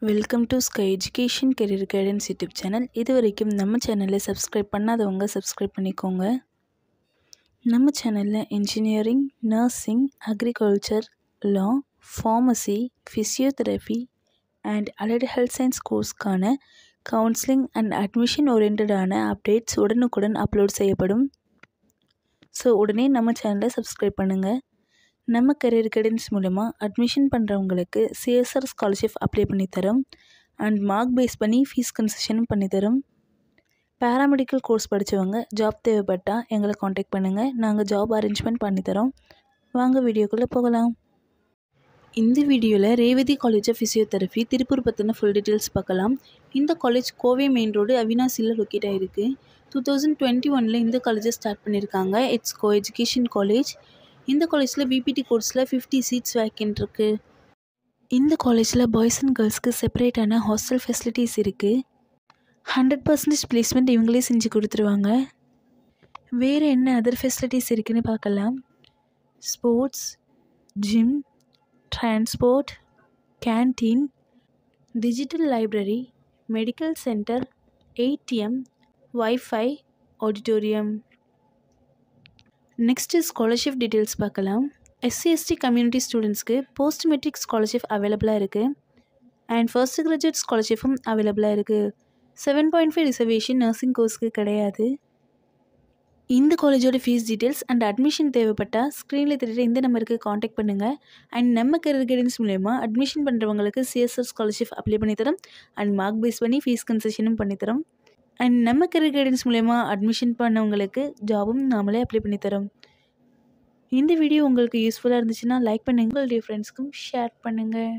Welcome to sky education career guidance YouTube channel. இது வரைக்கும் நம்ம சேனலை சப்ஸ்கிரைப் பண்ணாதவங்க சப்ஸ்கிரைப் பண்ணிக்கோங்க. நம்ம சேனலில் engineering, nursing, agriculture, law, pharmacy, physiotherapy and allied health science கோர்ஸ்க்கான கவுன்சிலிங் அண்ட் அட்மிஷன் ஓரியன்டான அப்டேட்ஸ் உடனுக்குடன் அப்லோட் செய்யப்படும். ஸோ உடனே நம்ம சேனலை சப்ஸ்கிரைப் பண்ணுங்கள். நம்ம கரியர் கைடன்ஸ் மூலமா அட்மிஷன் பண்ணுறவங்களுக்கு சிஎஸ்ஆர் ஸ்காலர்ஷிப் அப்ளை பண்ணித்தரோம் அண்ட் மார்க் பேஸ் பண்ணி ஃபீஸ் கன்செஷனும் பண்ணித்தரோம். பேராமெடிக்கல் கோர்ஸ் படித்தவங்க ஜாப் தேவைப்பட்டால் எங்களை காண்டாக்ட் பண்ணுங்கள். நாங்கள் ஜாப் அரேஞ்ச்மெண்ட் பண்ணித்தரோம். வாங்க வீடியோக்குள்ளே போகலாம். இந்த வீடியோவில் Revathi college of physiotherapy Tiruppur பற்றின ஃபுல் டீட்டெயில்ஸ் பார்க்கலாம். இந்த காலேஜ் கோவை மெயின் ரோடு அவினாசியில் லொக்கேட் ஆகிருக்கு. 2021 இந்த காலேஜை ஸ்டார்ட் பண்ணியிருக்காங்க. It's coeducation college. இந்த காலேஜில் பிபிடி கோர்ஸில் 50 சீட்ஸ் வேக்கன்ட் இருக்குது. இந்த காலேஜில் பாய்ஸ் அண்ட் கேர்ள்ஸ்க்கு செப்பரேட்டான ஹாஸ்டல் ஃபெசிலிட்டிஸ் இருக்குது. 100% பிளேஸ்மெண்ட் இவங்களே செஞ்சு கொடுத்துருவாங்க. வேறு என்ன அதர் ஃபெசிலிட்டிஸ் இருக்குதுன்னு பார்க்கலாம். Sports, gym, transport, canteen, digital library, medical centre, ATM, wifi, auditorium. Next scholarship details பார்க்கலாம். எஸ்சி/எஸ்டி கம்யூனிட்டி ஸ்டூடெண்ட்ஸ்க்கு போஸ்ட் மெட்ரிக் ஸ்காலர்ஷிப் அவைலபிளாக இருக்குது அண்ட் ஃபர்ஸ்ட் கிராஜுவேட் ஸ்காலர்ஷிப்பும் அவைலபிளாக இருக்குது. 7.5 ரிசர்வேஷன் நர்சிங் கோர்ஸ்க்கு கிடையாது. இந்த காலேஜோட ஃபீஸ் டீட்டெயில்ஸ் அண்ட் அட்மிஷன் தேவைப்பட்டால் ஸ்க்ரீனில் தெரியுற இந்த நம்பருக்கு காண்டாக்ட் பண்ணுங்கள். அண்ட் நம்ம கரியர் கைடன்ஸ் மூலமா அட்மிஷன் பண்ணுறவங்களுக்கு சிஎஸ்ஆர் ஸ்காலர்ஷிப் அப்ளை பண்ணித்தரோம் அண்ட் மார்க் பேஸ் பண்ணி ஃபீஸ் கன்செஷனும் பண்ணித்தரோம். அண்ட் நம்ம கரியர் கைடன்ஸ் மூலமா அட்மிஷன் பண்ணவங்களுக்கு ஜாபும் நாமளே அப்ளை பண்ணித்தரோம். இந்த வீடியோ உங்களுக்கு யூஸ்ஃபுல்லாக இருந்துச்சுன்னா லைக் பண்ணுங்கள். உங்களுடைய ஃப்ரெண்ட்ஸ்க்கும் ஷேர் பண்ணுங்கள்.